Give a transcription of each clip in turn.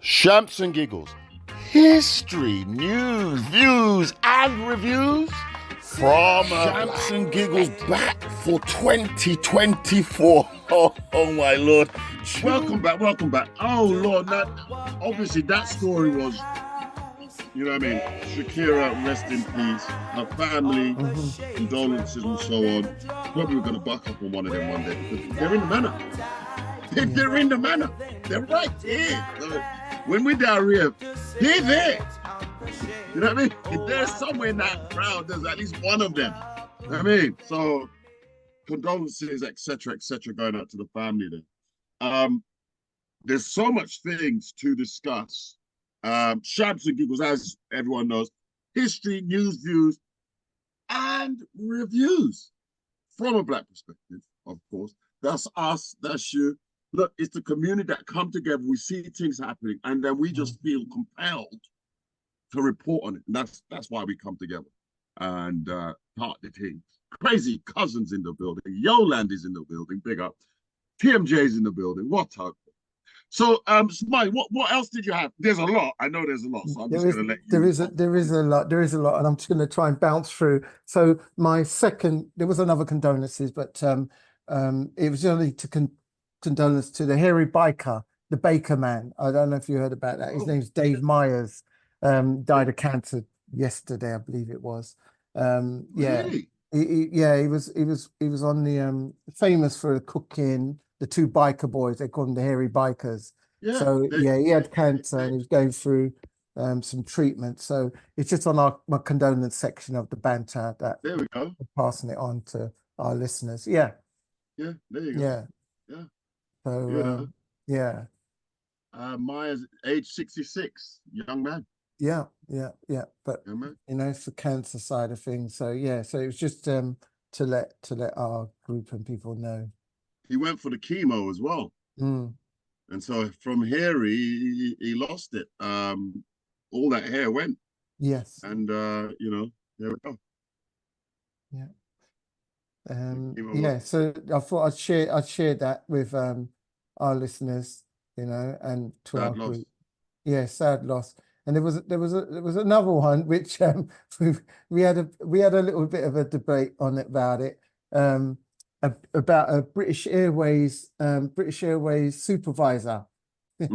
Shamps and giggles, history, news, views, and reviews from Shamps and Giggles back for 2024. Oh my lord. Welcome back. Oh Lord, obviously that story was, you know what I mean? Shakira, rest in peace. Her family, condolences and so on. Probably we're going to buck up on one of them one day because they're in the manor. They're in the manor. They're right here. So when we're down here, they're there. You know what I mean? If there's somewhere in that crowd, there's at least one of them. You know what I mean? So condolences, etc., going out to the family there. There's so much things to discuss. Shabs and giggles, as everyone knows, history, news, views, and reviews from a Black perspective, of course. That's us, that's you. Look, it's the community that come together. We see things happening, and then we just feel compelled to report on it. And that's why we come together and part the things. Crazy Cousins in the building. Yoland is in the building. Big up. TMJ's in the building. What up? So, Smiley, what else did you have? There's a lot. I know there's a lot, so I'm just going to let you. There is a lot, and I'm just going to try and bounce through. So my second, there was another condolences, but it was only to condolence to the hairy biker, the Baker man. I don't know if you heard about that. His name's Dave Myers. Died of cancer yesterday, I believe it was. Really? He was on the famous for cooking. The two biker boys, they call them the hairy bikers. Yeah. So he had cancer and he was going through some treatment. So it's just on my condolence section of the banter that there we go. I'm passing it on to our listeners. Yeah. Yeah, there you go. Yeah. So Myers, age 66, young man. Yeah. But it's the cancer side of things. So so it was just to let our group and people know. He went for the chemo as well. And so from here, he lost it. All that hair went. Yes. And, there we go. Yeah. So I thought I'd share that with our listeners, and to sad our loss. group. Yeah, sad loss. And there was another one which we had a little bit of a debate on it about it. About a British Airways supervisor. It's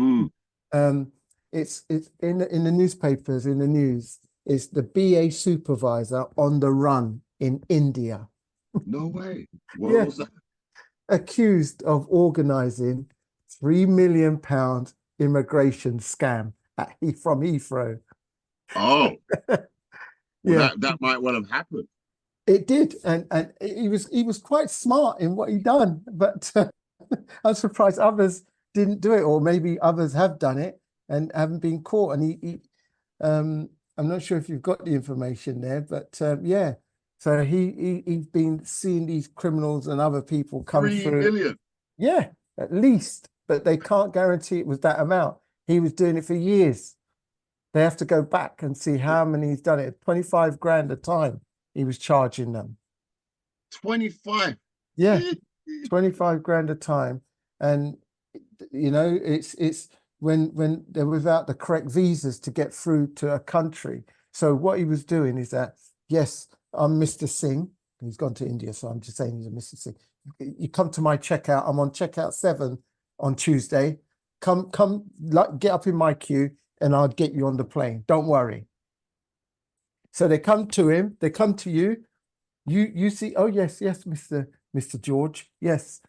in the newspapers, in the news. It's the BA supervisor on the run in India. No way. What was that? Accused of organising £3 million immigration scam from Heathrow. Oh, well, that might well have happened. It did, and he was quite smart in what he done, but I'm surprised others didn't do it, or maybe others have done it and haven't been caught. And he I'm not sure if you've got the information there, but so he's been seeing these criminals and other people come 3 through. million. Yeah, at least, but they can't guarantee it was that amount. He was doing it for years. They have to go back and see how many he's done it. 25 grand a time. He was charging them 25. Yeah, 25 grand a time. And it's when they're without the correct visas to get through to a country. So what he was doing is that, yes, I'm Mr. Singh. He's gone to India, so I'm just saying he's a Mr. Singh. You come to my checkout. I'm on checkout 7 on Tuesday. Come get up in my queue and I'll get you on the plane. Don't worry. So they come to him, they come to you, you see, oh yes, Mr. George, yes.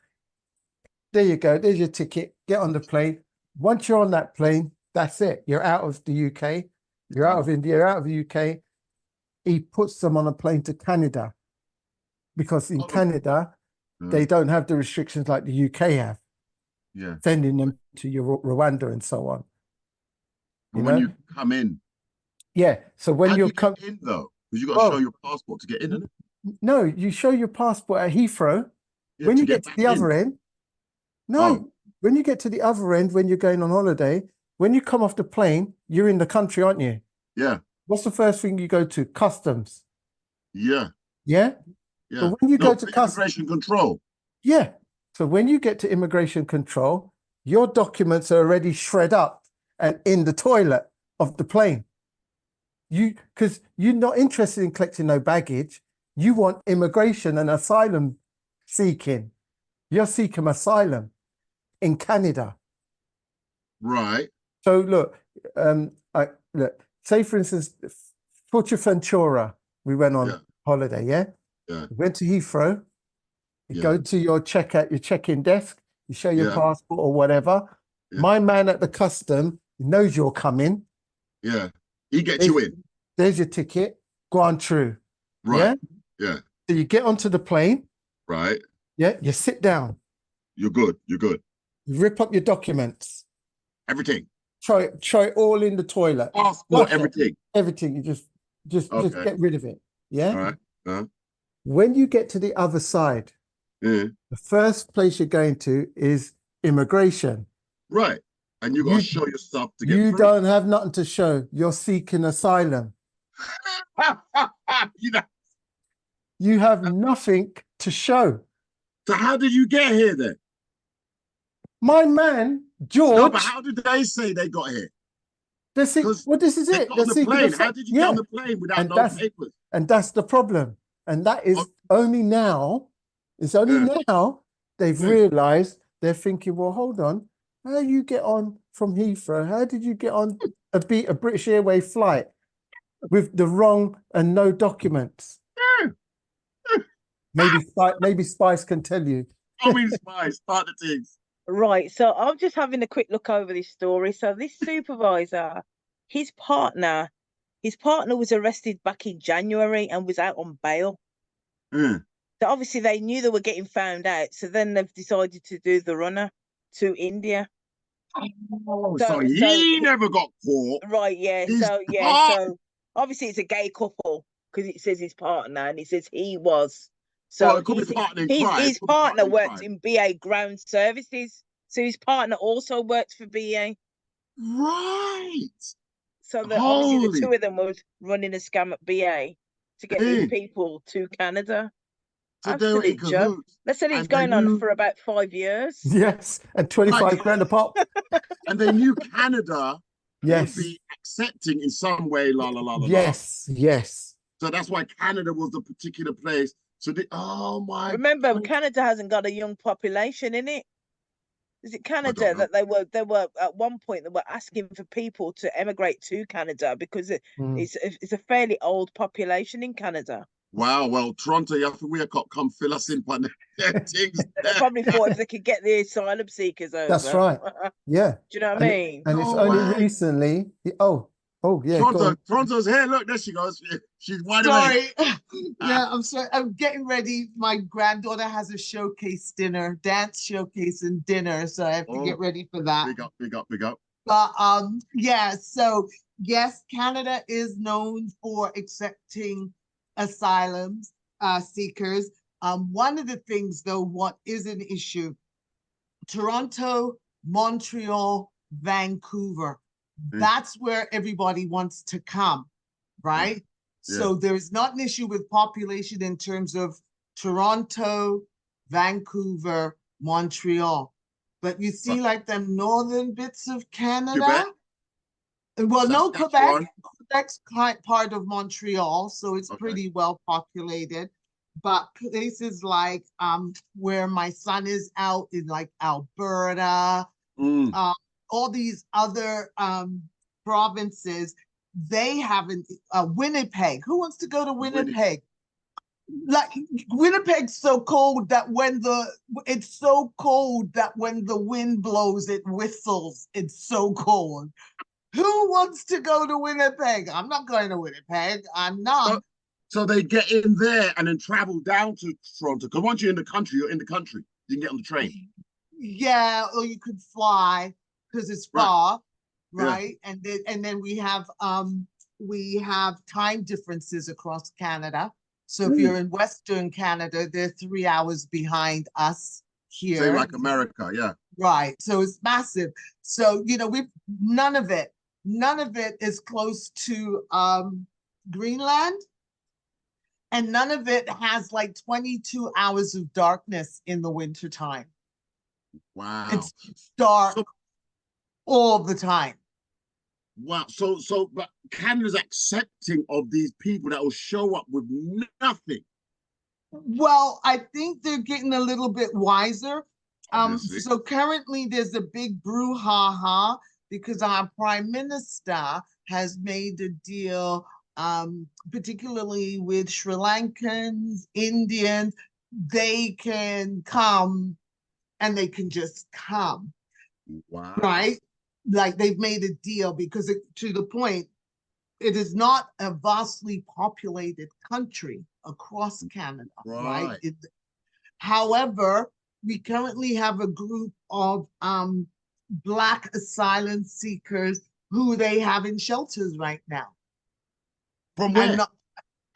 There you go, there's your ticket, get on the plane. Once you're on that plane, that's it. You're out of the UK, you're out of India, you're out of the UK. He puts them on a plane to Canada because in Canada, they don't have the restrictions like the UK have. Yeah. Sending them to Rwanda and so on. When you come in. Yeah, so when you come in though, because you got to show your passport to get in, isn't it? No, you show your passport at Heathrow. When you get to the other end, when you get to the other end, when you're going on holiday, when you come off the plane, you're in the country, aren't you? Yeah. What's the first thing you go to? Customs. Yeah. Yeah. Yeah. But when you go to immigration control. Yeah. So when you get to immigration control, your documents are already shred up and in the toilet of the plane. Because you're not interested in collecting no baggage. You want immigration and asylum seeking. You're seeking asylum in Canada. Right. So look, say for instance, Fuerteventura, we went on holiday, yeah? Yeah. We went to Heathrow, you Yeah. go to your check-in desk, you show your Yeah. passport or whatever. Yeah. My man at the custom knows you're coming. Yeah. He gets you in. There's your ticket, go on through. Right. Yeah? Yeah. So you get onto the plane, Right. yeah, you sit down, You're good. You're good. you rip up your documents, Everything. try it all in the toilet. Passport, everything. Everything. You just get rid of it. Yeah. All right. When you get to the other side, the first place you're going to is immigration. Right. And you got to show yourself to get You through. don't have nothing to show. You're seeking asylum. You know. You have nothing to show. So how did you get here then? My man, George. No, but how did they say they got here? This is They it. got on the plane. How did you get on the plane without no papers? And that's the problem. And that is only now. It's only now they've realized. They're thinking, well, hold on. How you get on from Heathrow? How did you get on a British Airways flight with the wrong and no documents? Maybe Spice can tell you. I mean, Spice, start the things. Right, so I'm just having a quick look over this story. So this supervisor, his partner was arrested back in January and was out on bail. So obviously they knew they were getting found out. So then they've decided to do the runner to India. So he never got caught. Right, yeah. So obviously it's a gay couple because it says his partner and it says he was. So his partner worked in BA Ground Services. So his partner also worked for BA. Right. So obviously the two of them were running a scam at BA to get these people to Canada. So absolute joke. They said it's going on for about 5 years. Yes, and 25 grand a pop. And they knew Canada would be accepting in some way, Yes. So that's why Canada was the particular place. So remember, Canada hasn't got a young population in it. Is it Canada that they were at one point they were asking for people to emigrate to Canada because it's a fairly old population in Canada. Wow, well, Toronto, you have to come fill us in on things. They probably thought if they could get the asylum seekers over. That's right. Yeah. Do you know what I mean? And it's only recently. Oh yeah. Toronto's here. Look, there she goes. She's wide awake. Yeah, I'm sorry. I'm getting ready. My granddaughter has a showcase dinner, dance showcase and dinner, so I have to get ready for that. Big up. But yeah. So yes, Canada is known for accepting asylums seekers. One of the things, though, what is an issue? Toronto, Montreal, Vancouver. That's where everybody wants to come, right? Yeah. So there's not an issue with population in terms of Toronto, Vancouver, Montreal. But you see like the northern bits of Canada? Quebec? Well, no, Quebec's part of Montreal, so it's pretty well populated. But places like where my son is out in like Alberta, all these other provinces, they haven't. Winnipeg. Who wants to go to Winnipeg? Like Winnipeg's so cold that when the wind blows, it whistles. It's so cold. Who wants to go to Winnipeg? I'm not going to Winnipeg. I'm not. So they get in there and then travel down to Toronto. Because once you're in the country, you're in the country. You can get on the train. Yeah, or you could fly because it's far, right? Yeah. And then we have time differences across Canada. So if you're in Western Canada, they're 3 hours behind us here. Say like America, yeah. Right. So it's massive. So none of it is close to Greenland. And none of it has like 22 hours of darkness in the wintertime. Wow. It's dark all the time. Wow. So, but Canada's accepting of these people that will show up with nothing. Well, I think they're getting a little bit wiser. Obviously. So currently there's a big brouhaha because our prime minister has made a deal, particularly with Sri Lankans, Indians. They can come and they can just come. Wow. Right? Like they've made a deal because to the point, it is not a vastly populated country across Canada, right? However, we currently have a group of Black asylum seekers who they have in shelters right now. From where?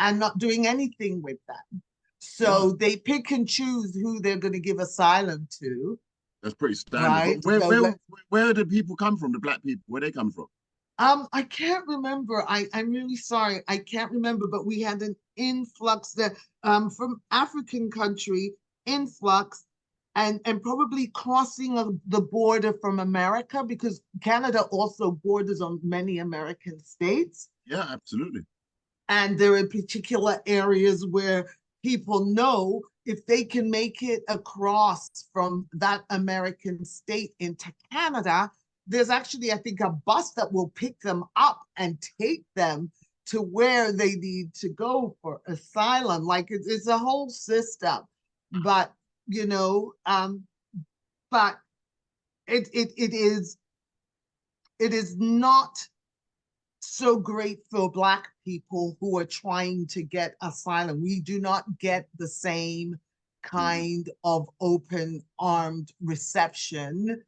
And not doing anything with them. So they pick and choose who they're going to give asylum to. That's pretty standard. Right? Where do people come from, the Black people? Where they come from? I can't remember. I'm really sorry. I can't remember, but we had an influx there from African country, influx, and probably crossing of the border from America, because Canada also borders on many American states. Yeah, absolutely. And there are particular areas where people know if they can make it across from that American state into Canada, there's actually, I think, a bus that will pick them up and take them to where they need to go for asylum. Like it's a whole system, but you know, but it is not so great for Black people who are trying to get asylum. We do not get the same kind of open armed reception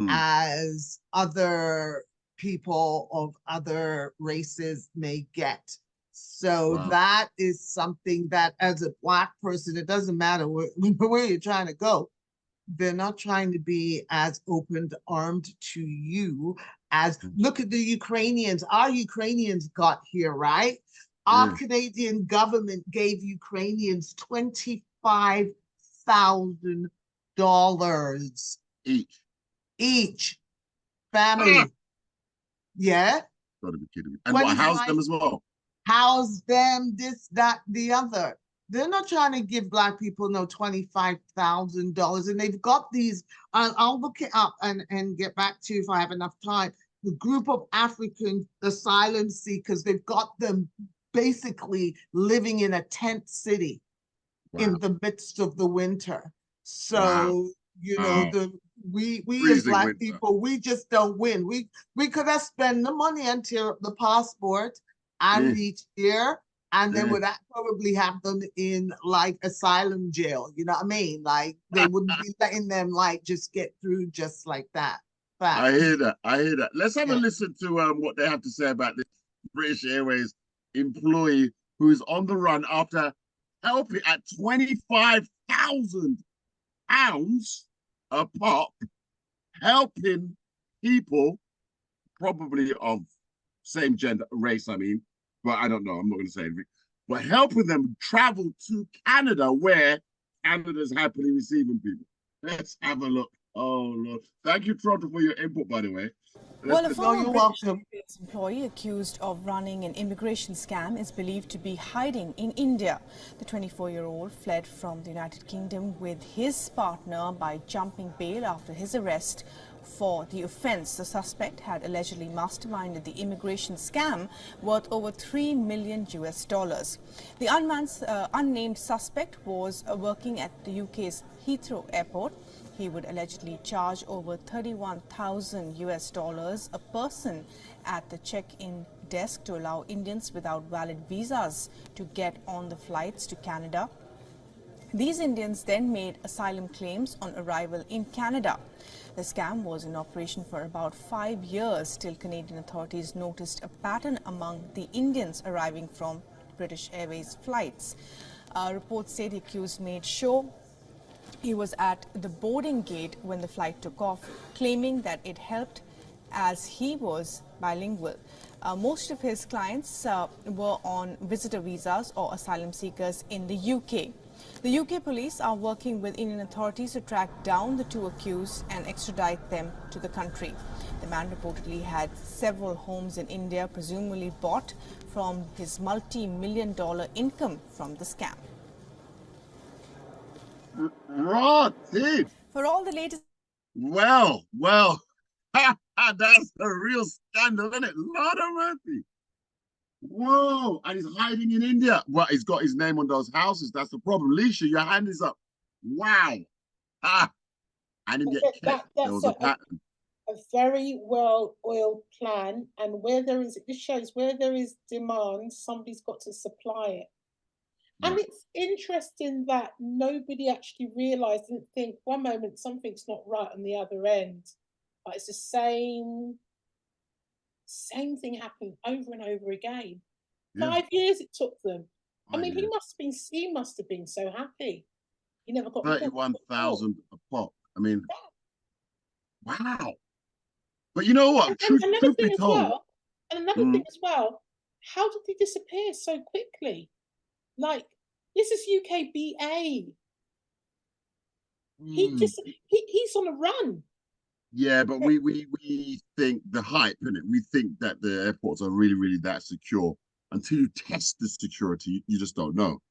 as other people of other races may get. So that is something that as a Black person, it doesn't matter where you're trying to go. They're not trying to be as open armed to you as, look at the Ukrainians. Our Ukrainians got here, right? Our Canadian government gave Ukrainians $25,000 each family. Yeah. Gotta be kidding me. And what, house them as well? House them, this, that, the other. They're not trying to give Black people no $25,000, and they've got these. I'll look it up and get back to you if I have enough time. The group of African asylum seekers, they've got them basically living in a tent city in the midst of the winter. So you know, we as Black people, we just don't win. We could have spent the money until the passport and reach here. And then would probably have them in like asylum jail, you know what I mean? Like they wouldn't be letting them like just get through just like that. But, I hear that. Let's have a listen to what they have to say about this British Airways employee who is on the run after helping at £25,000 a pop, helping people probably of same gender, race, I mean. But I don't know, I'm not going to say anything. But helping them travel to Canada, where Canada's happily receiving people. Let's have a look. Oh, Lord. Thank you, Toronto, for your input, by the way. Well, a former British Airways employee accused of running an immigration scam is believed to be hiding in India. The 24-year-old fled from the United Kingdom with his partner by jumping bail after his arrest for the offence. The suspect had allegedly masterminded the immigration scam worth over $3 million. The unnamed suspect was working at the UK's Heathrow Airport. He would allegedly charge over $31,000 a person at the check-in desk to allow Indians without valid visas to get on the flights to Canada. These Indians then made asylum claims on arrival in Canada. The scam was in operation for about 5 years till Canadian authorities noticed a pattern among the Indians arriving from British Airways flights. Reports say the accused made sure he was at the boarding gate when the flight took off, claiming that it helped as he was bilingual. Most of his clients were on visitor visas or asylum seekers in the UK. The UK police are working with Indian authorities to track down the two accused and extradite them to the country. The man reportedly had several homes in India, presumably bought from his multi-million-dollar income from the scam. Rotted. For all the latest... Well, that's a real scandal, isn't it? Lord of mercy. Whoa, and he's hiding in India. Well, he's got his name on those houses. That's the problem. Lisha, your hand is up. Wow. I didn't get kept. There was a pattern. A very well-oiled plan, and where there is, this shows where there is demand, somebody's got to supply it. Yeah. And it's interesting that nobody actually realized, didn't think, one moment something's not right on the other end, but it's the same thing happened over and over again. Yeah. 5 years it took them. I mean, he must have been so happy. He never got 31,000 a pop. I mean, wow. But you know what? Another thing as well, how did he disappear so quickly? Like, this is UK BA. He's on a run. Yeah, but we think the hype, innit? We think that the airports are really, really that secure. Until you test the security, you just don't know.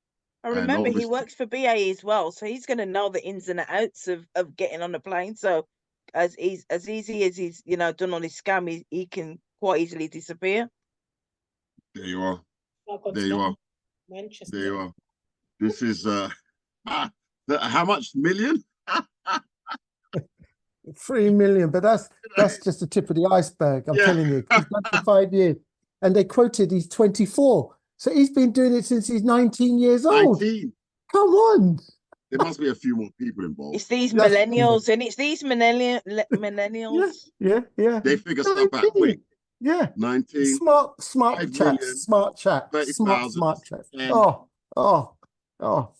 I remember he works for BA as well, so he's going to know the ins and outs of getting on a plane. So as easy as he's done on his scam, he can quite easily disappear. There you are. There you are. Manchester. There you are. This is how much million? 3 million, but that's just the tip of the iceberg. I'm telling you, he's done for 5 years, and they quoted he's 24, so he's been doing it since he's 19 years old. 19. Come on. There must be a few more people involved. It's these millennials, and it's these millennials. Yeah. They figure stuff out quick. Yeah. 19. Smart chat. Smart chat. 30,000. Smart chat. Oh.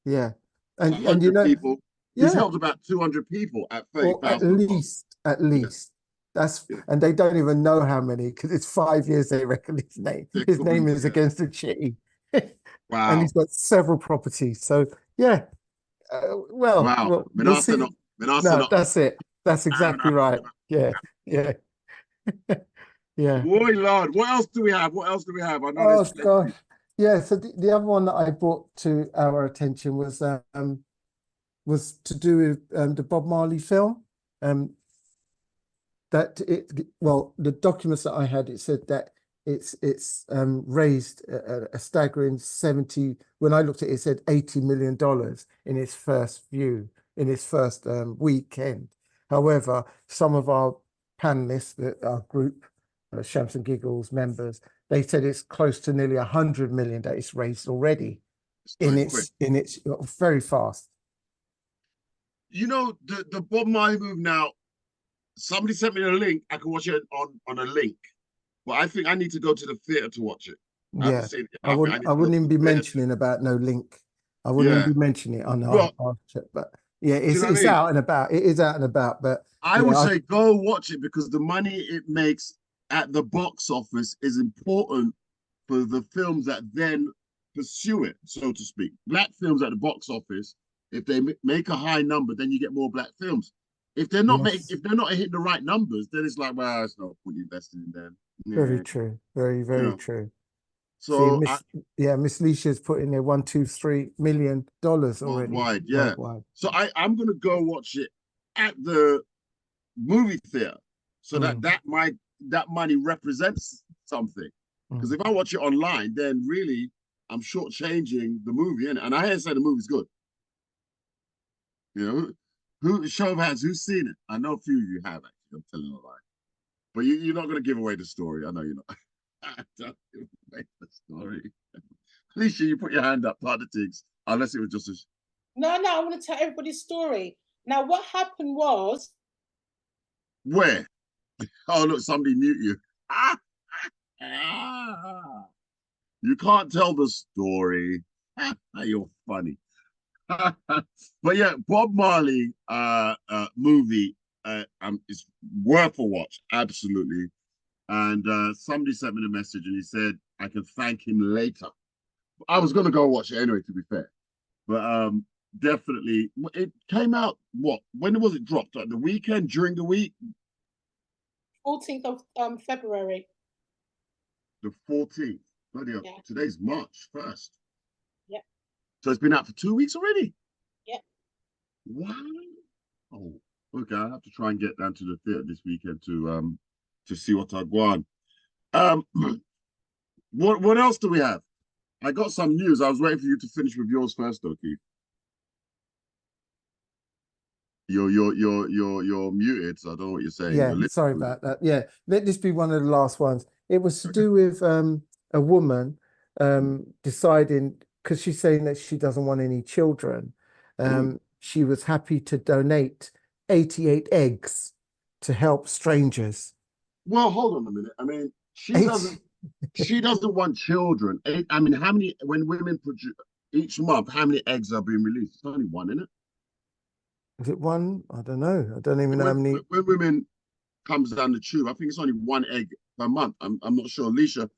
Yeah. And people. He's helped about 200 people at 30,000. At least. And they don't even know how many, because it's 5 years they reckon his name. His name is against the chitty. Wow. And he's got several properties. So yeah. Wow. We'll see. No, that's it. That's exactly right. Yeah. Yeah. Boy, Lord, what else do we have? I know oh gosh. Yeah. So the other one that I brought to our attention was to do with the Bob Marley film. The documents that I had, it said that it's raised a staggering 70. When I looked at it, it said $80 million in its first weekend. However, some of our panelists, our group, Shams and Giggles members, they said it's close to nearly 100 million that it's raised already. In its very fast. You know, the Bob Marley move now, somebody sent me a link. I can watch it on a link. But I think I need to go to the theatre to watch it. I wouldn't even be mentioning about no link. I wouldn't even be mentioning it on our chat. But yeah, it's out and about. It is out and about. But I would say go watch it, because the money it makes at the box office is important for the films that then pursue it, so to speak. Black films at the box office, if they make a high number, then you get more black films. If they're not hitting the right numbers, then it's like, well, it's not fully invested in them. Yeah. Very true. Very true. So Miss Leisha's put in there $1-2-3 million already. Worldwide, yeah. Worldwide. So I'm gonna go watch it at the movie theater, so that money represents something. Because if I watch it online, then really I'm shortchanging the movie, and I hear say the movie's good. You know, show of hands, who's seen it? I know a few of you have, actually. I'm telling a lie. But you're not going to give away the story. I know you're not. Don't give away the story. Alicia, you put your hand up, part of the things, unless it was just a... No, I want to tell everybody's story. Now, what happened was... Where? Oh, look, somebody mute you. You can't tell the story. You're funny. But yeah, Bob Marley movie is worth a watch, absolutely. And somebody sent me the message and he said I can thank him later. I was going to go watch it anyway, to be fair. But definitely, it came out. What? When was it dropped? Like the weekend, during the week? 14th of February. The 14th. Bloody hell. Yeah. Today's March 1st. Yep. So it's been out for 2 weeks already. Yep. Wow. Oh, okay. I have to try and get down to the theatre this weekend to see what I go on. What else do we have? I got some news. I was waiting for you to finish with yours first, though, Keith. You're muted, so I don't know what you're saying. Yeah, sorry about that. Yeah, let this be one of the last ones. It was to do with a woman deciding, because she's saying that she doesn't want any children. She was happy to donate 88 eggs to help strangers. Well, hold on a minute. I mean, she doesn't want children. I mean, how many, when women produce each month, how many eggs are being released? It's only one, isn't it? Is it one? I don't know. I don't even know how many. When women comes down the tube, I think it's only one egg per month. I'm not sure. Alicia,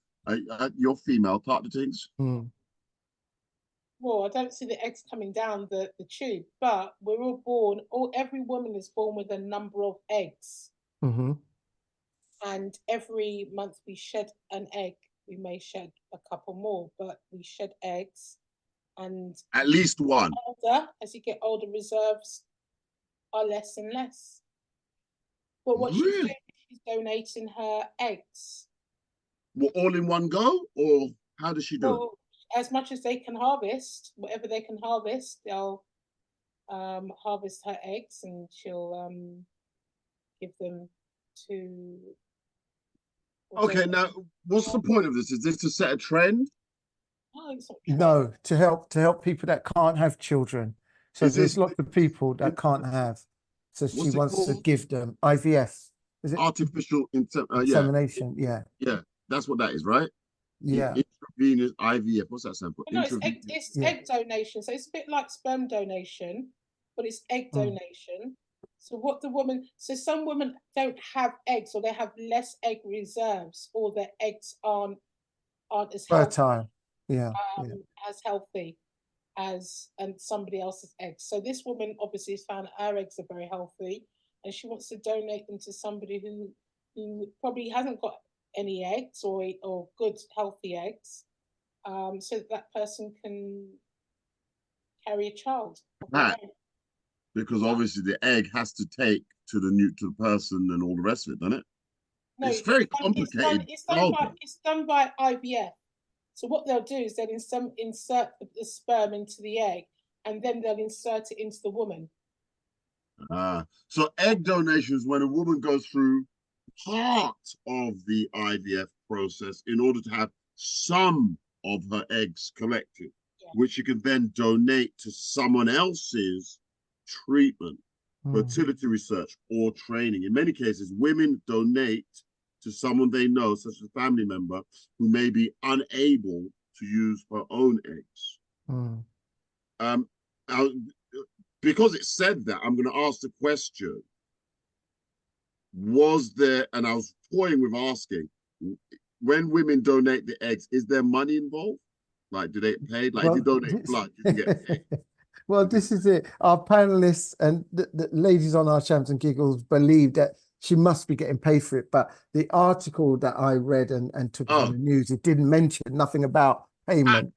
you're female, part of the things. Well, I don't see the eggs coming down the tube, but we're all born, every woman is born with a number of eggs. And every month we shed an egg. We may shed a couple more, but we shed eggs. And at least one. As you get older, reserves are less and less. But what she's doing, she's donating her eggs. Well, all in one go, or how does she do it? As much as they can harvest, whatever they can harvest, they'll harvest her eggs, and she'll give them to. Okay, now what's the point of this? Is this to set a trend? No, to help people that can't have children. So there's lots of people that can't have. So she wants to give them IVF. Is it artificial insemination? Yeah. Yeah, that's what that is, right? Yeah. Intravenous IVF. What's that stand for? No, it's egg donation. So it's a bit like sperm donation, but it's egg donation. So some women don't have eggs, or they have less egg reserves, or their eggs aren't as fertile. As healthy as somebody else's eggs. So this woman obviously has found her eggs are very healthy, and she wants to donate them to somebody who probably hasn't got any eggs or good healthy eggs, so that person can carry a child. Because obviously the egg has to take to the person and all the rest of it, doesn't it? No, it's very complicated. It's done by IVF. So what they'll do is they'll insert the sperm into the egg, and then they'll insert it into the woman. So egg donation is when a woman goes through part of the IVF process in order to have some of her eggs collected, which you can then donate to someone else's treatment, fertility research, or training. In many cases, women donate to someone they know, such as a family member, who may be unable to use her own eggs. Because it said that, I'm going to ask the question, was there, and I was toying with asking, when women donate the eggs, is there money involved? Like, do they get paid? Like, if you donate blood, you can get paid. Well, this is it. Our panelists and the ladies on our Champs and Giggles believe that she must be getting paid for it. But the article that I read and took on the news, it didn't mention nothing about payment.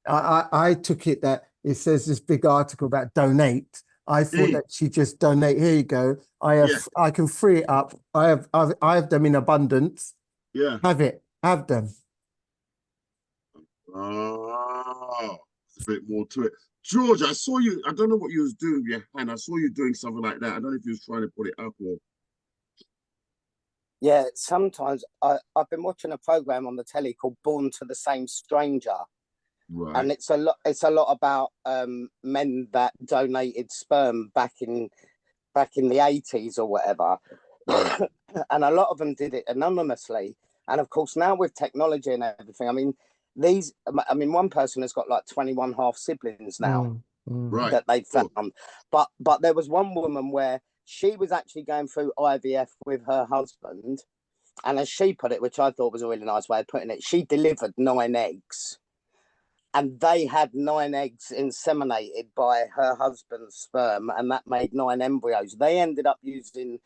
I took it that it says this big article about donate. I thought that she just donate. Here you go. I can free it up. I have them in abundance. Yeah. Have them. Oh, there's a bit more to it. George, I saw you. I don't know what you was doing with your hand. I saw you doing something like that. I don't know if you was trying to put it up or. Yeah, sometimes I've been watching a program on the telly called Born to the Same Stranger. Right. And it's a lot about men that donated sperm back in the 80s or whatever. And a lot of them did it anonymously. And of course, now with technology and everything, I mean, one person has got like 21 half siblings now that they found. But there was one woman where she was actually going through IVF with her husband. And as she put it, which I thought was a really nice way of putting it, she delivered 9 eggs. and they had 9 eggs inseminated by her husband's sperm, and that made 9 embryos. They ended up using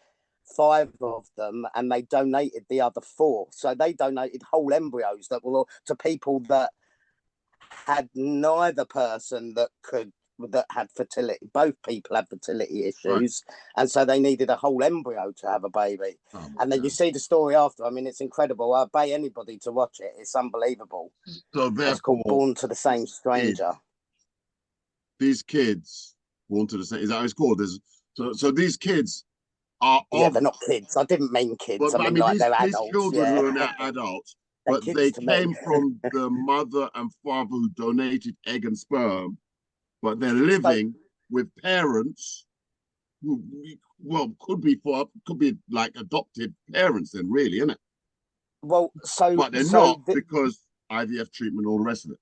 5 of them, and they donated the other 4. So they donated whole embryos that were to people that had neither person that had fertility. Both people had fertility issues, and so they needed a whole embryo to have a baby. And then you see the story after. I mean, it's incredible. I pay anybody to watch it. It's unbelievable. So it's called Born to the Same Stranger. These kids born to the same. Is that what it's called? So these kids are. They're not kids. I didn't mean kids. But, I mean like they're adults. These children who are now adults, but they came from the mother and father who donated egg and sperm. But they're living with parents who, well, could be like adopted parents then, really, isn't it? Well, but they're not because IVF treatment, all the rest of it.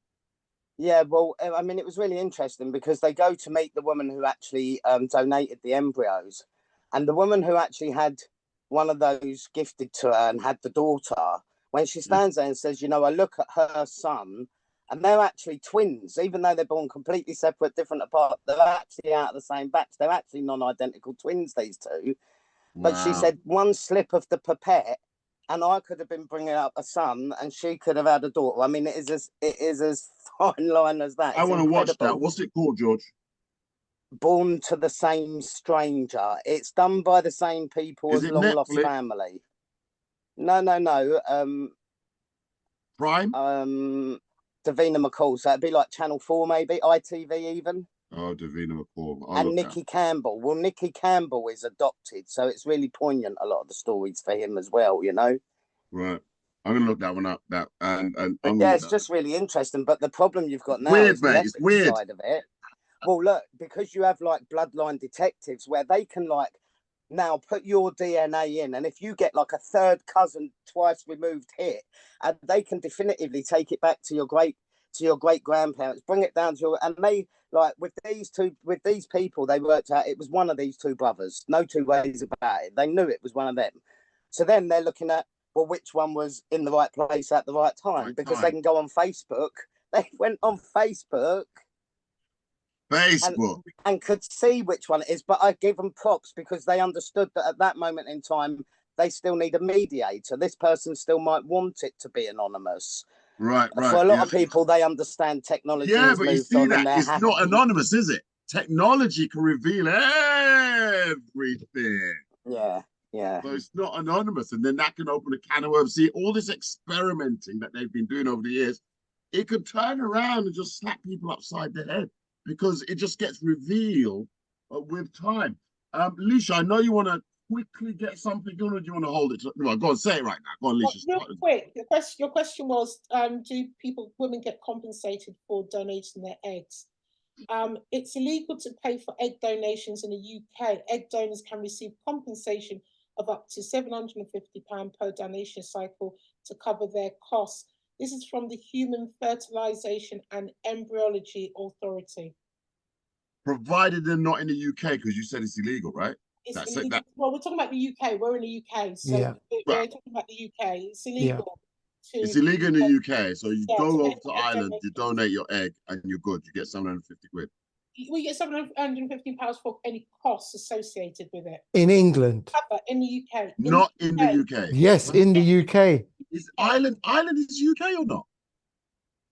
Yeah, well, I mean, it was really interesting because they go to meet the woman who actually donated the embryos, and the woman who actually had one of those gifted to her and had the daughter. When she stands there and says, you know, I look at her son. And they're actually twins, even though they're born completely separate, different apart. They're actually out of the same batch. They're actually non-identical twins, these two. Wow. But she said one slip of the pipette, and I could have been bringing up a son, and she could have had a daughter. I mean, it is as fine line as that. I want to watch that. What's it called, George? Born to the Same Stranger. It's done by the same people as Long Lost Family. No. Prime. Davina McCall, so it'd be like Channel 4 maybe, ITV even. Oh, Davina McCall. And Nikki Campbell. Well, Nikki Campbell is adopted, so it's really poignant, a lot of the stories for him as well, you know? Right. I'm going to look that one up. It's just really interesting, but the problem you've got now weird, is the ethics side of it. Well, look, because you have like bloodline detectives where they can like now put your DNA in, and if you get like a third cousin twice removed hit, and they can definitively take it back to your great grandparents, bring it down to your, and they like with these people, they worked out it was one of these 2 brothers. No 2 ways about it. They knew it was one of them. So then they're looking at, well, which one was in the right place at the right time, because they can go on Facebook. They went on Facebook. And could see which one it is, but I give them props because they understood that at that moment in time they still need a mediator. This person still might want it to be anonymous. Right. For a lot of people, they understand technology. Yeah, but you see that it's not anonymous, is it? Technology can reveal everything. Yeah. So it's not anonymous, and then that can open a can of worms. See, all this experimenting that they've been doing over the years, it could turn around and just slap people upside the head, because it just gets revealed with time. Lisha, I know you want to quickly get something on, or do you want to hold it? Well, go on, say it right now. Go on, Lisha. Real quick, your question was, do women get compensated for donating their eggs? It's illegal to pay for egg donations in the UK. Egg donors can receive compensation of up to £750 per donation cycle to cover their costs. This is from the Human Fertilisation and Embryology Authority. Provided they're not in the UK, because you said it's illegal, right? Well, we're talking about the UK. We're in the UK, so we're talking about the UK. It's illegal. It's illegal in the UK, so you go over to Ireland, you donate your egg, and you're good. You get 750 quid. We get £750 for any costs associated with it. In England. In the UK. Not in the UK. Yes, in the UK. Is Ireland is UK or not?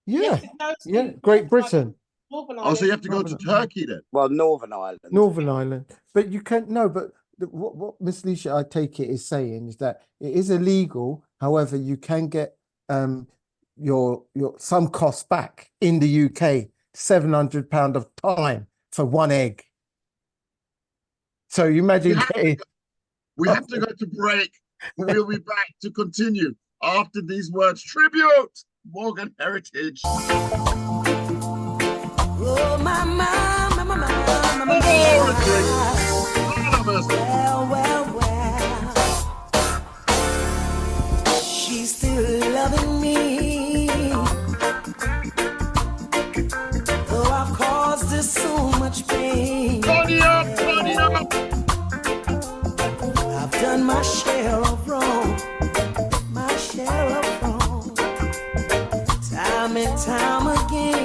Yeah. Yes, Great Britain. Northern Ireland. Oh, so you have to go to Turkey then? Well, Northern Ireland. Northern Ireland. But you can't, no, but what Miss Lisha, I take it, is saying is that it is illegal. However, you can get your some costs back in the UK, £700 of time for one egg. So you imagine we have to go to break. We'll be back to continue after these words. Tribute Morgan Heritage. Oh, my. Well. She's still loving me. Though I've caused her so much pain. I've done my share of wrong. Time and time again.